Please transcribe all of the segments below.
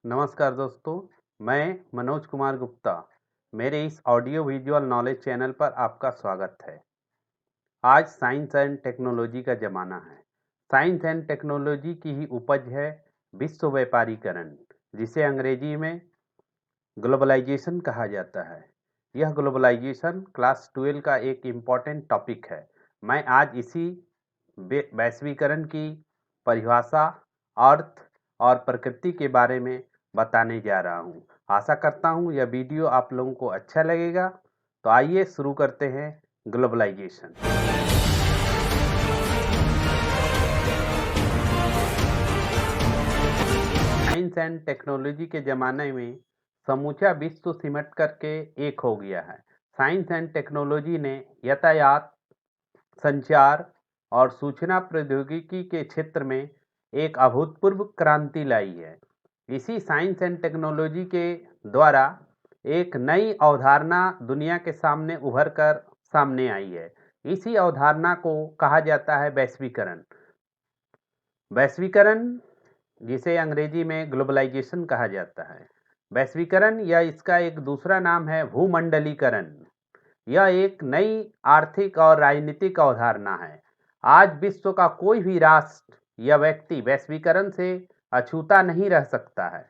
नमस्कार दोस्तों, मैं मनोज कुमार गुप्ता। मेरे इस ऑडियो विजुअल नॉलेज चैनल पर आपका स्वागत है। आज साइंस एंड टेक्नोलॉजी का ज़माना है। साइंस एंड टेक्नोलॉजी की ही उपज है विश्व व्यापारीकरण, जिसे अंग्रेजी में ग्लोबलाइजेशन कहा जाता है। यह ग्लोबलाइजेशन क्लास 12 का एक इम्पॉर्टेंट टॉपिक है। मैं आज इसी वैश्वीकरण की परिभाषा, अर्थ और प्रकृति के बारे में बताने जा रहा हूँ। आशा करता हूँ यह वीडियो आप लोगों को अच्छा लगेगा। तो आइए शुरू करते हैं ग्लोबलाइजेशन। साइंस एंड टेक्नोलॉजी के ज़माने में समूचा विश्व सिमट करके एक हो गया है। साइंस एंड टेक्नोलॉजी ने यातायात, संचार और सूचना प्रौद्योगिकी के क्षेत्र में एक अभूतपूर्व क्रांति लाई है। इसी साइंस एंड टेक्नोलॉजी के द्वारा एक नई अवधारणा दुनिया के सामने उभर कर सामने आई है। इसी अवधारणा को कहा जाता है वैश्वीकरण। वैश्वीकरण, जिसे अंग्रेजी में ग्लोबलाइजेशन कहा जाता है। वैश्वीकरण या इसका एक दूसरा नाम है भूमंडलीकरण। यह एक नई आर्थिक और राजनीतिक अवधारणा है। आज विश्व का कोई भी राष्ट्र या व्यक्ति वैश्वीकरण से अछूता नहीं रह सकता है।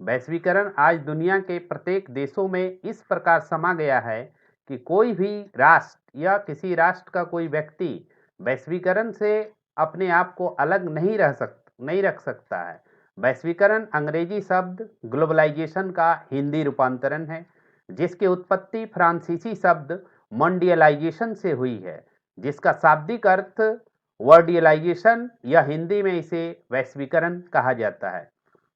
वैश्वीकरण आज दुनिया के प्रत्येक देशों में इस प्रकार समा गया है कि कोई भी राष्ट्र या किसी राष्ट्र का कोई व्यक्ति वैश्वीकरण से अपने आप को अलग नहीं रख सकता है। वैश्वीकरण अंग्रेजी शब्द ग्लोबलाइजेशन का हिंदी रूपांतरण है, जिसकी उत्पत्ति फ्रांसीसी शब्द मंडियलाइजेशन से हुई है, जिसका शाब्दिक अर्थ वर्डियलाइजेशन या हिंदी में इसे वैश्वीकरण कहा जाता है।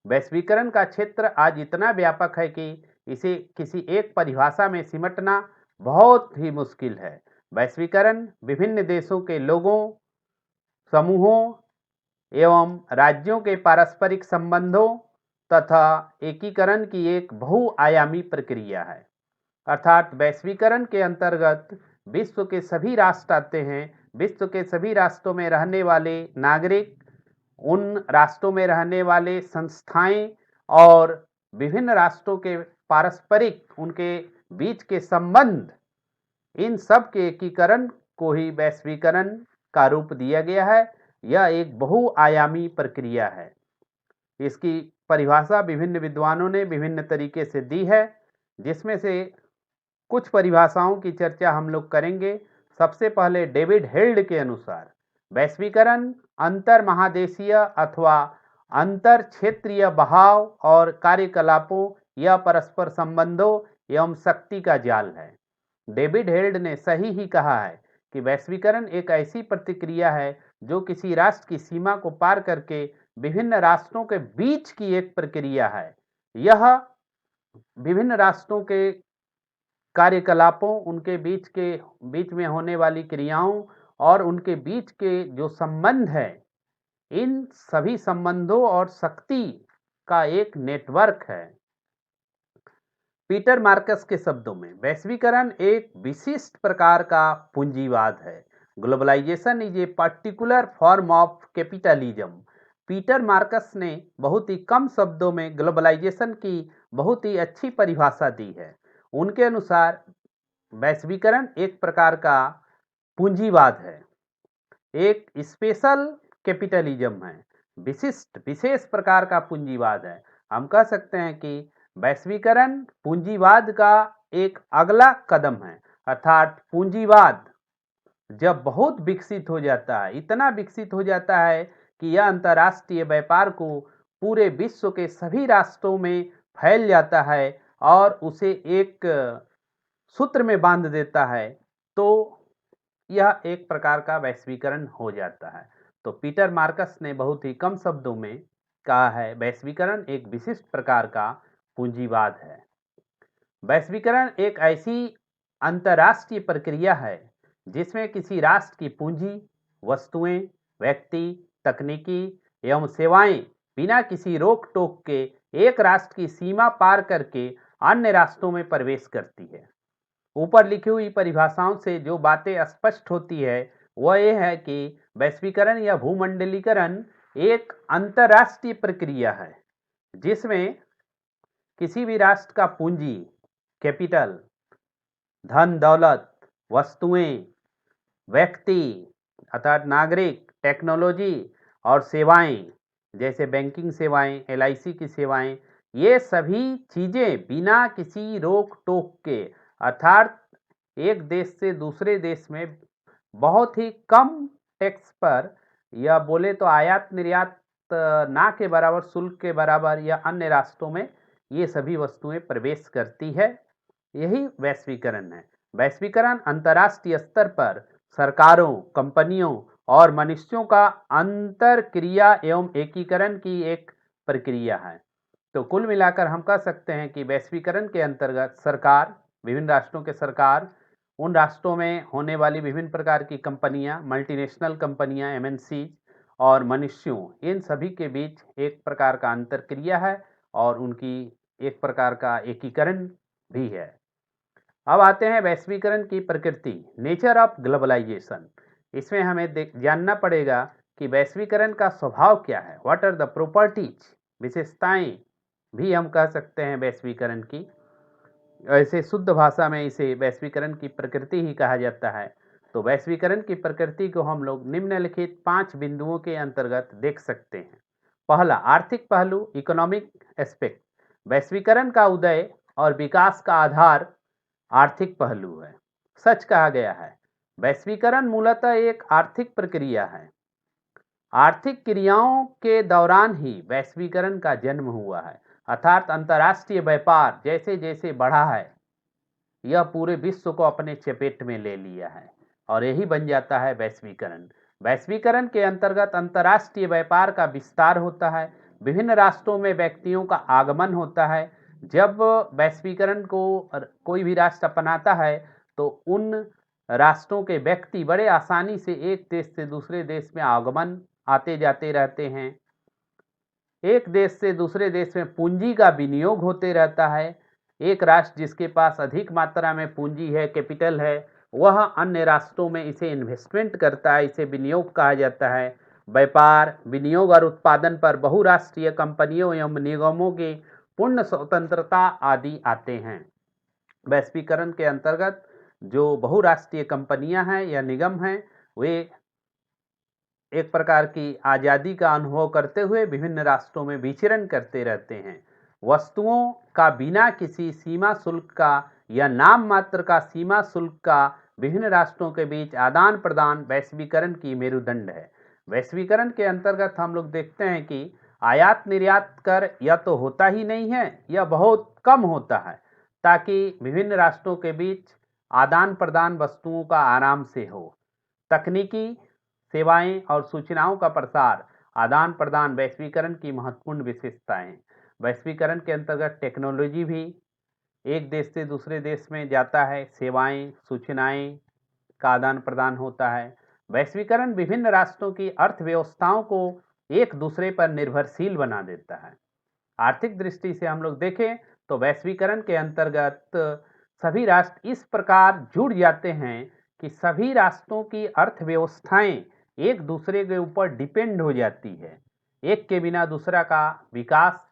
वैश्वीकरण का क्षेत्र आज इतना व्यापक है कि इसे किसी एक परिभाषा में सिमटना बहुत ही मुश्किल है। वैश्वीकरण विभिन्न देशों के लोगों, समूहों एवं राज्यों के पारस्परिक संबंधों तथा एकीकरण की एक बहुआयामी प्रक्रिया है। अर्थात वैश्वीकरण के अंतर्गत विश्व के सभी राष्ट्र आते हैं। विश्व के सभी राष्ट्रों में रहने वाले नागरिक, उन राष्ट्रों में रहने वाले संस्थाएं और विभिन्न राष्ट्रों के पारस्परिक उनके बीच के संबंध, इन सब के एकीकरण को ही वैश्वीकरण का रूप दिया गया है। यह एक बहुआयामी प्रक्रिया है। इसकी परिभाषा विभिन्न विद्वानों ने विभिन्न तरीके से दी है, जिसमें से कुछ परिभाषाओं की चर्चा हम लोग करेंगे। सबसे पहले डेविड हेल्ड के अनुसार वैश्वीकरण अंतर महादेशीय अथवा अंतर क्षेत्रीय बहाव और कार्यकलापों या परस्पर संबंधों एवं शक्ति का जाल है। डेविड हेल्ड ने सही ही कहा है कि वैश्वीकरण एक ऐसी प्रतिक्रिया है जो किसी राष्ट्र की सीमा को पार करके विभिन्न राष्ट्रों के बीच की एक प्रक्रिया है। यह विभिन्न राष्ट्रों के कार्यकलापों, उनके बीच में होने वाली क्रियाओं और उनके बीच के जो संबंध है, इन सभी संबंधों और शक्ति का एक नेटवर्क है। पीटर मार्कस के शब्दों में वैश्वीकरण एक विशिष्ट प्रकार का पूंजीवाद है। Globalization is a particular form of capitalism. Peter Marcus ने बहुत ही कम शब्दों में ग्लोबलाइजेशन की बहुत ही अच्छी परिभाषा दी है। उनके अनुसार वैश्वीकरण एक प्रकार का पूंजीवाद है, एक स्पेशल कैपिटलिज्म है, विशेष प्रकार का पूंजीवाद है। हम कह सकते हैं कि वैश्वीकरण पूंजीवाद का एक अगला कदम है। अर्थात पूंजीवाद जब बहुत विकसित हो जाता है, इतना विकसित हो जाता है कि यह अंतर्राष्ट्रीय व्यापार को पूरे विश्व के सभी राष्ट्रों में फैल जाता है और उसे एक सूत्र में बांध देता है, तो यह एक प्रकार का वैश्वीकरण हो जाता है। तो पीटर मार्कस ने बहुत ही कम शब्दों में कहा है, वैश्वीकरण एक विशिष्ट प्रकार का पूंजीवाद है। वैश्वीकरण एक ऐसी अंतर्राष्ट्रीय प्रक्रिया है जिसमें किसी राष्ट्र की पूंजी, वस्तुएं, व्यक्ति, तकनीकी एवं सेवाएं बिना किसी रोक टोक के एक राष्ट्र की सीमा पार करके अन्य राष्ट्रों में प्रवेश करती है। ऊपर लिखी हुई परिभाषाओं से जो बातें स्पष्ट होती है वह यह है कि वैश्वीकरण या भूमंडलीकरण एक अंतर्राष्ट्रीय प्रक्रिया है जिसमें किसी भी राष्ट्र का पूंजी, कैपिटल, धन दौलत, वस्तुएं, व्यक्ति अर्थात नागरिक, टेक्नोलॉजी और सेवाएं जैसे बैंकिंग सेवाएं, एलआईसी की सेवाएं, ये सभी चीजें बिना किसी रोक टोक के अर्थात एक देश से दूसरे देश में बहुत ही कम टैक्स पर या बोले तो आयात निर्यात ना के बराबर शुल्क के बराबर या अन्य राष्ट्रों में ये सभी वस्तुएं प्रवेश करती है। यही वैश्वीकरण है। वैश्वीकरण अंतर्राष्ट्रीय स्तर पर सरकारों, कंपनियों और मनुष्यों का अंतर क्रिया एवं एकीकरण की एक प्रक्रिया है। तो कुल मिलाकर हम कह सकते हैं कि वैश्वीकरण के अंतर्गत सरकार, विभिन्न राष्ट्रों के सरकार, उन राष्ट्रों में होने वाली विभिन्न प्रकार की कंपनियां, मल्टीनेशनल कंपनियां, एमएनसी और मनुष्यों, इन सभी के बीच एक प्रकार का अंतर क्रिया है और उनकी एक प्रकार का एकीकरण भी है। अब आते हैं वैश्वीकरण की प्रकृति, नेचर ऑफ ग्लोबलाइजेशन। इसमें हमें जानना पड़ेगा कि वैश्वीकरण का स्वभाव क्या है, व्हाट आर द प्रॉपर्टीज, विशेषताएं भी हम कह सकते हैं वैश्वीकरण की। ऐसे शुद्ध भाषा में इसे वैश्वीकरण की प्रकृति ही कहा जाता है। तो वैश्वीकरण की प्रकृति को हम लोग निम्नलिखित 5 बिंदुओं के अंतर्गत देख सकते हैं। पहला, आर्थिक पहलू, इकोनॉमिक एस्पेक्ट। वैश्वीकरण का उदय और विकास का आधार आर्थिक पहलू है। सच कहा गया है, वैश्वीकरण मूलतः एक आर्थिक प्रक्रिया है। आर्थिक क्रियाओं के दौरान ही वैश्वीकरण का जन्म हुआ है, अर्थात अंतर्राष्ट्रीय व्यापार जैसे जैसे बढ़ा है, यह पूरे विश्व को अपने चपेट में ले लिया है और यही बन जाता है वैश्वीकरण। वैश्वीकरण के अंतर्गत अंतर्राष्ट्रीय व्यापार का विस्तार होता है, विभिन्न राष्ट्रों में व्यक्तियों का आगमन होता है। जब वैश्वीकरण को कोई भी राष्ट्र अपनाता है तो उन राष्ट्रों के व्यक्ति बड़े आसानी से एक देश से दूसरे देश में आगमन आते जाते रहते हैं। एक देश से दूसरे देश में पूंजी का विनियोग होते रहता है। एक राष्ट्र जिसके पास अधिक मात्रा में पूंजी है, कैपिटल है, वह अन्य राष्ट्रों में इसे इन्वेस्टमेंट करता है, इसे विनियोग कहा जाता है। व्यापार, विनियोग और उत्पादन पर बहुराष्ट्रीय कंपनियों एवं निगमों की पूर्ण स्वतंत्रता आदि आते हैं। वैश्वीकरण के अंतर्गत जो बहुराष्ट्रीय कंपनियां हैं या निगम हैं, वे एक प्रकार की आज़ादी का अनुभव करते हुए विभिन्न राष्ट्रों में विचरण करते रहते हैं। वस्तुओं का बिना किसी सीमा शुल्क का या नाम मात्र का सीमा शुल्क का विभिन्न राष्ट्रों के बीच आदान प्रदान वैश्वीकरण की मेरुदंड है। वैश्वीकरण के अंतर्गत हम लोग देखते हैं कि आयात निर्यात कर या तो होता ही नहीं है या बहुत कम होता है, ताकि विभिन्न राष्ट्रों के बीच आदान प्रदान वस्तुओं का आराम से हो। तकनीकी सेवाएं और सूचनाओं का प्रसार, आदान प्रदान वैश्वीकरण की महत्वपूर्ण विशेषताएं। वैश्वीकरण के अंतर्गत टेक्नोलॉजी भी एक देश से दूसरे देश में जाता है, सेवाएं, सूचनाएं का आदान प्रदान होता है। वैश्वीकरण विभिन्न राष्ट्रों की अर्थव्यवस्थाओं को एक दूसरे पर निर्भरशील बना देता है। आर्थिक दृष्टि से हम लोग देखें तो वैश्वीकरण के अंतर्गत सभी राष्ट्र इस प्रकार जुड़ जाते हैं कि सभी राष्ट्रों की अर्थव्यवस्थाएं एक दूसरे के ऊपर डिपेंड हो जाती है। एक के बिना दूसरा का विकास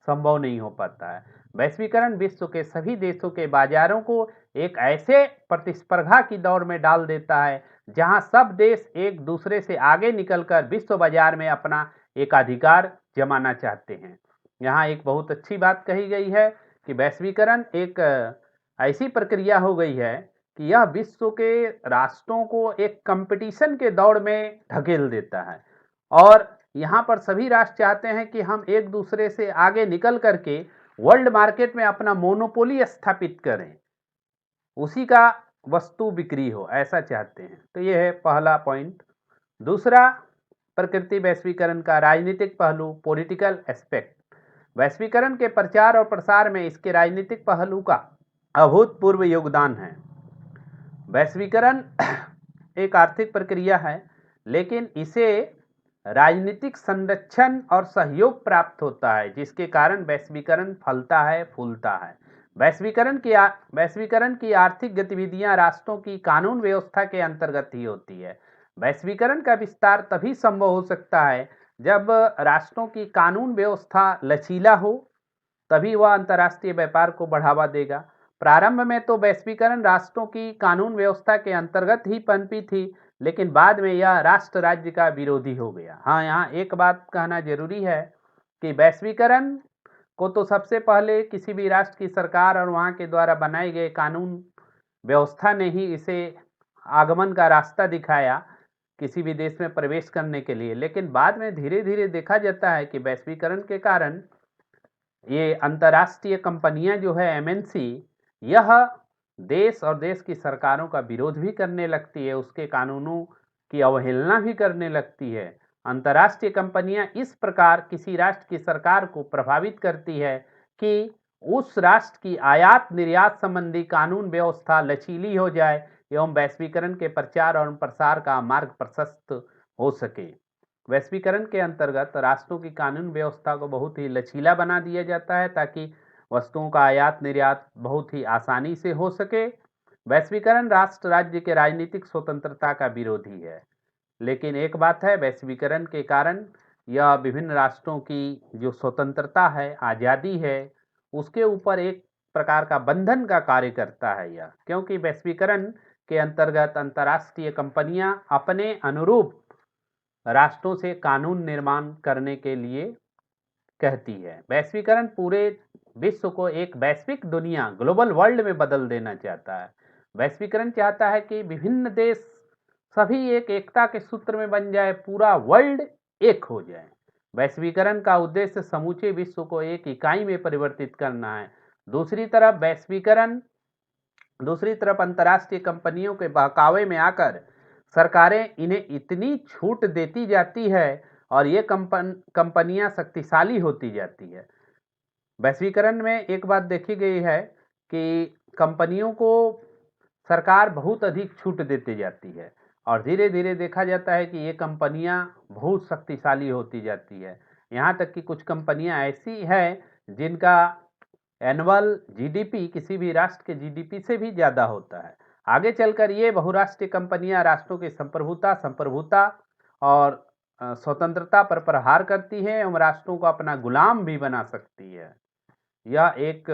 संभव नहीं हो पाता है। वैश्वीकरण विश्व के सभी देशों के बाजारों को एक ऐसे प्रतिस्पर्धा की दौड़ में डाल देता है जहां सब देश एक दूसरे से आगे निकलकर विश्व बाजार में अपना एकाधिकार जमाना चाहते हैं। यहाँ एक बहुत अच्छी बात कही गई है कि वैश्वीकरण एक ऐसी प्रक्रिया हो गई है कि यह विश्व के राष्ट्रों को एक कंपटीशन के दौड़ में ढकेल देता है और यहाँ पर सभी राष्ट्र चाहते हैं कि हम एक दूसरे से आगे निकल करके वर्ल्ड मार्केट में अपना मोनोपोली स्थापित करें, उसी का वस्तु बिक्री हो, ऐसा चाहते हैं। तो ये है पहला पॉइंट। दूसरा, प्रकृति वैश्वीकरण का राजनीतिक पहलू, पॉलिटिकल एस्पेक्ट। वैश्वीकरण के प्रचार और प्रसार में इसके राजनीतिक पहलू का अभूतपूर्व योगदान है। वैश्वीकरण एक आर्थिक प्रक्रिया है, लेकिन इसे राजनीतिक संरक्षण और सहयोग प्राप्त होता है, जिसके कारण वैश्वीकरण फलता है, फूलता है। वैश्वीकरण की आर्थिक गतिविधियां राष्ट्रों की कानून व्यवस्था के अंतर्गत ही होती है। वैश्वीकरण का विस्तार तभी संभव हो सकता है जब राष्ट्रों की कानून व्यवस्था लचीला हो, तभी वह अंतर्राष्ट्रीय व्यापार को बढ़ावा देगा। प्रारंभ में तो वैश्वीकरण राष्ट्रों की कानून व्यवस्था के अंतर्गत ही पनपी थी, लेकिन बाद में यह राष्ट्र राज्य का विरोधी हो गया। हाँ, यहाँ एक बात कहना जरूरी है कि वैश्वीकरण को तो सबसे पहले किसी भी राष्ट्र की सरकार और वहाँ के द्वारा बनाए गए कानून व्यवस्था ने ही इसे आगमन का रास्ता दिखाया किसी भी देश में प्रवेश करने के लिए। लेकिन बाद में धीरे धीरे देखा जाता है कि वैश्वीकरण के कारण ये अंतर्राष्ट्रीय कंपनियां जो है एमएनसी, यह देश और देश की सरकारों का विरोध भी करने लगती है, उसके कानूनों की अवहेलना भी करने लगती है। अंतर्राष्ट्रीय कंपनियां इस प्रकार किसी राष्ट्र की सरकार को प्रभावित करती है कि उस राष्ट्र की आयात निर्यात संबंधी कानून व्यवस्था लचीली हो जाए एवं वैश्वीकरण के प्रचार और प्रसार का मार्ग प्रशस्त हो सके। वैश्वीकरण के अंतर्गत राष्ट्रों की कानून व्यवस्था को बहुत ही लचीला बना दिया जाता है ताकि वस्तुओं का आयात निर्यात बहुत ही आसानी से हो सके। वैश्वीकरण राष्ट्र राज्य के राजनीतिक स्वतंत्रता का विरोधी है। लेकिन एक बात है, वैश्वीकरण के कारण यह विभिन्न राष्ट्रों की जो स्वतंत्रता है, आज़ादी है, उसके ऊपर एक प्रकार का बंधन का कार्य करता है यह, क्योंकि वैश्वीकरण के अंतर्गत अंतर्राष्ट्रीय कंपनियां अपने अनुरूप राष्ट्रों से कानून निर्माण करने के लिए कहती है। वैश्वीकरण पूरे विश्व को एक वैश्विक दुनिया, ग्लोबल वर्ल्ड में बदल देना चाहता है। वैश्वीकरण चाहता है कि विभिन्न देश सभी एक एकता के सूत्र में बन जाए, पूरा वर्ल्ड एक हो जाए। वैश्वीकरण का उद्देश्य समूचे विश्व को एक इकाई में परिवर्तित करना है। दूसरी तरफ अंतर्राष्ट्रीय कंपनियों के बहकावे में आकर सरकारें इन्हें इतनी छूट देती जाती है और ये कंपनियां शक्तिशाली होती जाती है। वैश्वीकरण में एक बात देखी गई है कि कंपनियों को सरकार बहुत अधिक छूट देती जाती है और धीरे धीरे देखा जाता है कि ये कंपनियां बहुत शक्तिशाली होती जाती है। यहाँ तक कि कुछ कंपनियां ऐसी हैं जिनका एनुअल जीडीपी किसी भी राष्ट्र के जीडीपी से भी ज़्यादा होता है। आगे चलकर ये बहुराष्ट्रीय कंपनियां राष्ट्रों की संप्रभुता और स्वतंत्रता पर प्रहार करती है एवं राष्ट्रों को अपना गुलाम भी बना सकती है। यह एक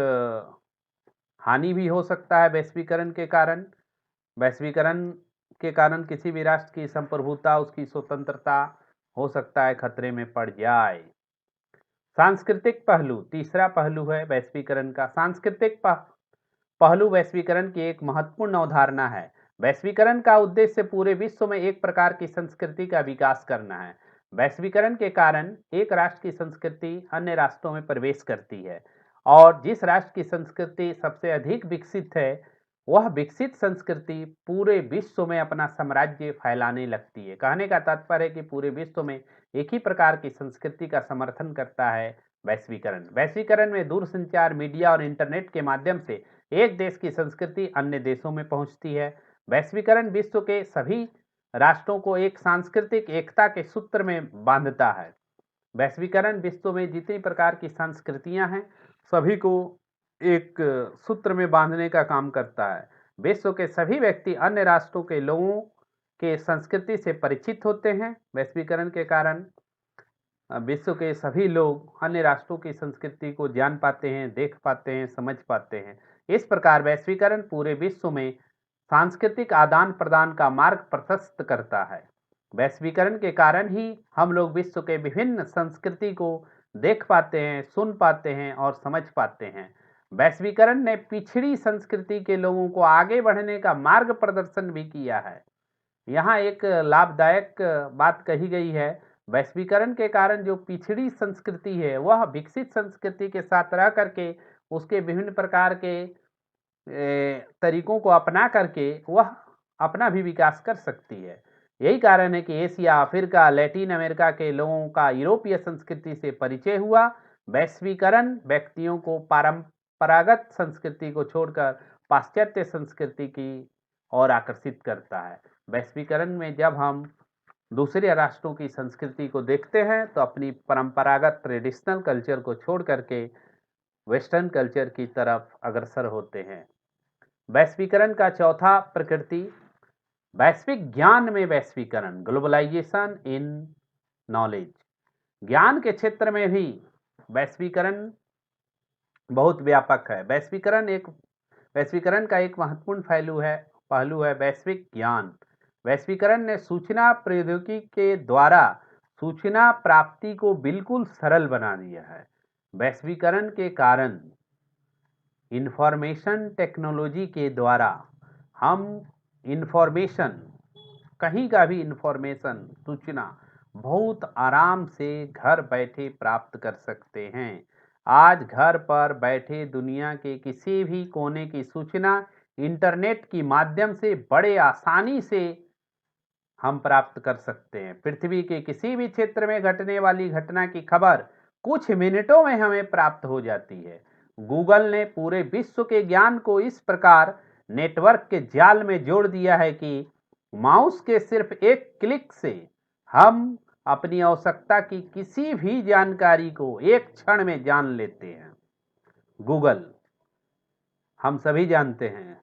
हानि भी हो सकता है वैश्वीकरण के कारण। वैश्वीकरण के कारण किसी भी राष्ट्र की संप्रभुता, उसकी स्वतंत्रता हो सकता है खतरे में पड़ जाए। सांस्कृतिक पहलू, तीसरा पहलू है वैश्वीकरण का सांस्कृतिक पहलू। वैश्वीकरण की एक महत्वपूर्ण अवधारणा है। वैश्वीकरण का उद्देश्य पूरे विश्व में एक प्रकार की संस्कृति का विकास करना है। वैश्वीकरण के कारण एक राष्ट्र की संस्कृति अन्य राष्ट्रों में प्रवेश करती है और जिस राष्ट्र की संस्कृति सबसे अधिक विकसित है, वह विकसित संस्कृति पूरे विश्व में अपना साम्राज्य फैलाने लगती है। कहने का तात्पर्य है कि पूरे विश्व में एक ही प्रकार की संस्कृति का समर्थन करता है वैश्वीकरण। वैश्वीकरण में दूरसंचार, मीडिया और इंटरनेट के माध्यम से एक देश की संस्कृति अन्य देशों में पहुंचती है। वैश्वीकरण विश्व के सभी राष्ट्रों को एक सांस्कृतिक एकता के सूत्र में बांधता है। वैश्वीकरण विश्व में जितनी प्रकार की संस्कृतियां हैं, सभी को एक सूत्र में बांधने का काम करता है। विश्व के सभी व्यक्ति अन्य राष्ट्रों के लोगों के संस्कृति से परिचित होते हैं। वैश्वीकरण के कारण विश्व के सभी लोग अन्य राष्ट्रों की संस्कृति को जान पाते हैं, देख पाते हैं, समझ पाते हैं। इस प्रकार वैश्वीकरण पूरे विश्व में सांस्कृतिक आदान प्रदान का मार्ग प्रशस्त करता है। वैश्वीकरण के कारण ही हम लोग विश्व के विभिन्न संस्कृति को देख पाते हैं, सुन पाते हैं और समझ पाते हैं। वैश्वीकरण ने पिछड़ी संस्कृति के लोगों को आगे बढ़ने का मार्ग प्रदर्शन भी किया है। यहाँ एक लाभदायक बात कही गई है। वैश्वीकरण के कारण जो पिछड़ी संस्कृति है, वह विकसित संस्कृति के साथ रह करके उसके विभिन्न प्रकार के तरीकों को अपना करके वह अपना भी विकास कर सकती है। यही कारण है कि एशिया, अफ्रीका, लैटिन अमेरिका के लोगों का यूरोपीय संस्कृति से परिचय हुआ। वैश्वीकरण व्यक्तियों को परंपरागत संस्कृति को छोड़कर पाश्चात्य संस्कृति की ओर आकर्षित करता है। वैश्वीकरण में जब हम दूसरे राष्ट्रों की संस्कृति को देखते हैं तो अपनी परंपरागत ट्रेडिशनल कल्चर को छोड़ करके वेस्टर्न कल्चर की तरफ अग्रसर होते हैं। वैश्वीकरण का चौथा प्रकृति, वैश्विक ज्ञान में वैश्वीकरण, ग्लोबलाइजेशन इन नॉलेज। ज्ञान के क्षेत्र में भी वैश्वीकरण बहुत व्यापक है। वैश्वीकरण का एक महत्वपूर्ण पहलू है वैश्विक ज्ञान। वैश्वीकरण ने सूचना प्रौद्योगिकी के द्वारा सूचना प्राप्ति को बिल्कुल सरल बना दिया है। वैश्वीकरण के कारण इंफॉर्मेशन टेक्नोलॉजी के द्वारा हम इंफॉर्मेशन, कहीं का भी इंफॉर्मेशन, सूचना बहुत आराम से घर बैठे प्राप्त कर सकते हैं। आज घर पर बैठे दुनिया के किसी भी कोने की सूचना इंटरनेट के माध्यम से बड़े आसानी से हम प्राप्त कर सकते हैं। पृथ्वी के किसी भी क्षेत्र में घटने वाली घटना की खबर कुछ मिनटों में हमें प्राप्त हो जाती है। गूगल ने पूरे विश्व के ज्ञान को इस प्रकार नेटवर्क के जाल में जोड़ दिया है कि माउस के सिर्फ एक क्लिक से हम अपनी आवश्यकता की किसी भी जानकारी को एक क्षण में जान लेते हैं। गूगल, हम सभी जानते हैं,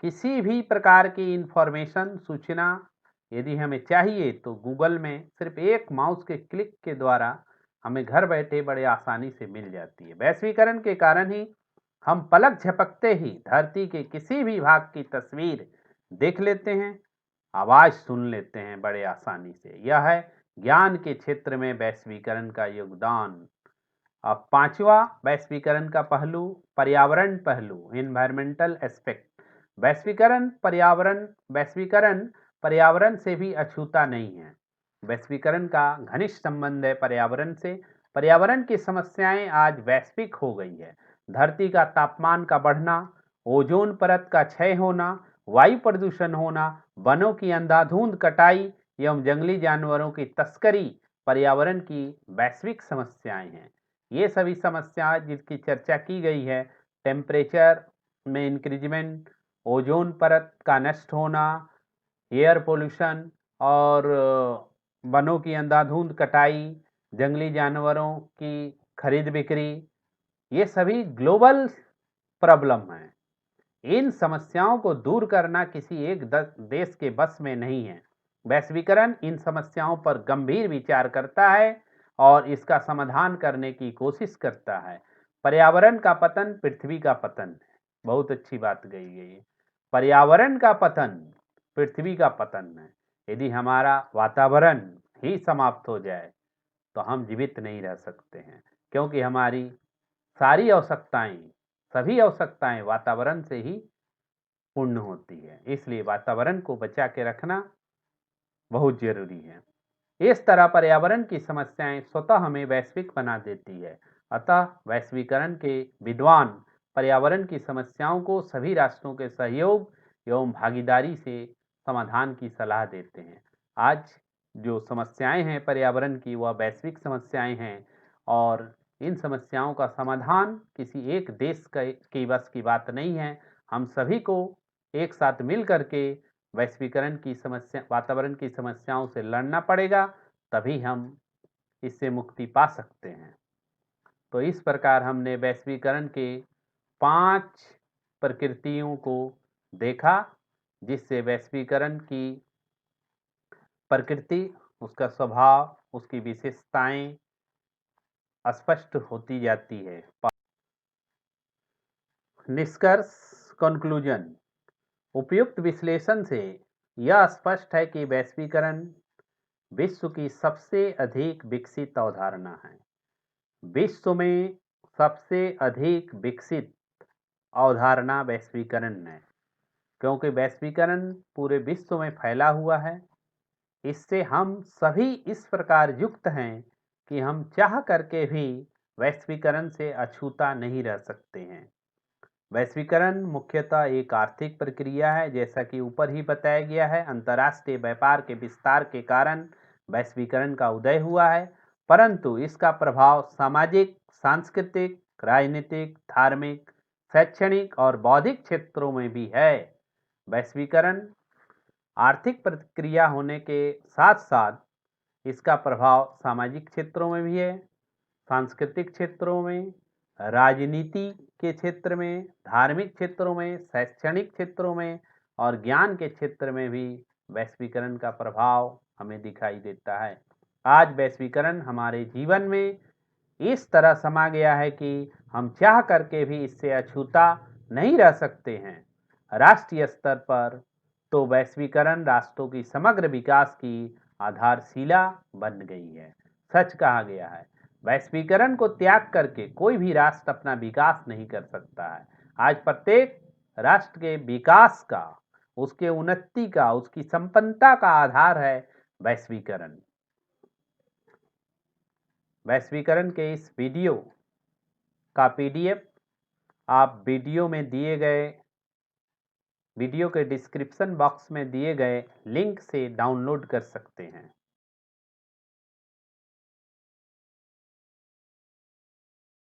किसी भी प्रकार की इंफॉर्मेशन, सूचना यदि हमें चाहिए तो गूगल में सिर्फ एक माउस के क्लिक के द्वारा हमें घर बैठे बड़े आसानी से मिल जाती है। वैश्वीकरण के कारण ही हम पलक झपकते ही धरती के किसी भी भाग की तस्वीर देख लेते हैं, आवाज सुन लेते हैं बड़े आसानी से। यह है ज्ञान के क्षेत्र में वैश्वीकरण का योगदान। अब पांचवा वैश्वीकरण का पहलू, पर्यावरण पहलू, एनवायरमेंटल एस्पेक्ट। वैश्वीकरण पर्यावरण से भी अछूता नहीं है। वैश्वीकरण का घनिष्ठ संबंध है पर्यावरण से। पर्यावरण की समस्याएं आज वैश्विक हो गई है। धरती का तापमान का बढ़ना, ओजोन परत का क्षय होना, वायु प्रदूषण होना, वनों की अंधाधुंध कटाई एवं जंगली जानवरों की तस्करी पर्यावरण की वैश्विक समस्याएं हैं। ये सभी समस्याएं जिसकी चर्चा की गई है, टेम्परेचर में इंक्रीजमेंट, ओजोन परत का नष्ट होना, एयर पोल्यूशन और वनों की अंधाधुंध कटाई, जंगली जानवरों की खरीद बिक्री, ये सभी ग्लोबल प्रॉब्लम हैं। इन समस्याओं को दूर करना किसी एक देश के बस में नहीं है। वैश्वीकरण इन समस्याओं पर गंभीर विचार करता है और इसका समाधान करने की कोशिश करता है। पर्यावरण का पतन पृथ्वी का पतन है। बहुत अच्छी बात कही गई है। पर्यावरण का पतन पृथ्वी का पतन है। यदि हमारा वातावरण ही समाप्त हो जाए तो हम जीवित नहीं रह सकते हैं, क्योंकि हमारी सारी आवश्यकताएं, सभी आवश्यकताएं वातावरण से ही पूर्ण होती है। इसलिए वातावरण को बचा के रखना बहुत जरूरी है। इस तरह पर्यावरण की समस्याएं स्वतः हमें वैश्विक बना देती है। अतः वैश्वीकरण के विद्वान पर्यावरण की समस्याओं को सभी राष्ट्रों के सहयोग एवं भागीदारी से समाधान की सलाह देते हैं। आज जो समस्याएं हैं पर्यावरण की, वह वैश्विक समस्याएं हैं और इन समस्याओं का समाधान किसी एक देश की बस की बात नहीं है। हम सभी को एक साथ मिल करके वैश्वीकरण की समस्या, वातावरण की समस्याओं से लड़ना पड़ेगा, तभी हम इससे मुक्ति पा सकते हैं। तो इस प्रकार हमने वैश्वीकरण के 5 प्रकृतियों को देखा, जिससे वैश्वीकरण की प्रकृति, उसका स्वभाव, उसकी विशेषताएं स्पष्ट होती जाती है। निष्कर्ष, कंक्लूजन। उपयुक्त विश्लेषण से यह स्पष्ट है कि वैश्वीकरण विश्व की सबसे अधिक विकसित अवधारणा है। विश्व में सबसे अधिक विकसित अवधारणा वैश्वीकरण है, क्योंकि वैश्वीकरण पूरे विश्व में फैला हुआ है। इससे हम सभी इस प्रकार युक्त हैं कि हम चाह करके भी वैश्वीकरण से अछूता नहीं रह सकते हैं। वैश्वीकरण मुख्यतः एक आर्थिक प्रक्रिया है, जैसा कि ऊपर ही बताया गया है। अंतर्राष्ट्रीय व्यापार के विस्तार के कारण वैश्वीकरण का उदय हुआ है, परंतु इसका प्रभाव सामाजिक, सांस्कृतिक, राजनीतिक, धार्मिक, शैक्षणिक और बौद्धिक क्षेत्रों में भी है। वैश्वीकरण आर्थिक प्रक्रिया होने के साथ साथ इसका प्रभाव सामाजिक क्षेत्रों में भी है, सांस्कृतिक क्षेत्रों में, राजनीति के क्षेत्र में, धार्मिक क्षेत्रों में, शैक्षणिक क्षेत्रों में और ज्ञान के क्षेत्र में भी वैश्वीकरण का प्रभाव हमें दिखाई देता है। आज वैश्वीकरण हमारे जीवन में इस तरह समा गया है कि हम चाह करके भी इससे अछूता नहीं रह सकते हैं। राष्ट्रीय स्तर पर तो वैश्वीकरण राष्ट्रों की समग्र विकास की आधारशिला बन गई है। सच कहा गया है, वैश्वीकरण को त्याग करके कोई भी राष्ट्र अपना विकास नहीं कर सकता है। आज प्रत्येक राष्ट्र के विकास का, उसके उन्नति का, उसकी संपन्नता का आधार है वैश्वीकरण। वैश्वीकरण के इस वीडियो का पीडीएफ आप वीडियो के डिस्क्रिप्शन बॉक्स में दिए गए लिंक से डाउनलोड कर सकते हैं।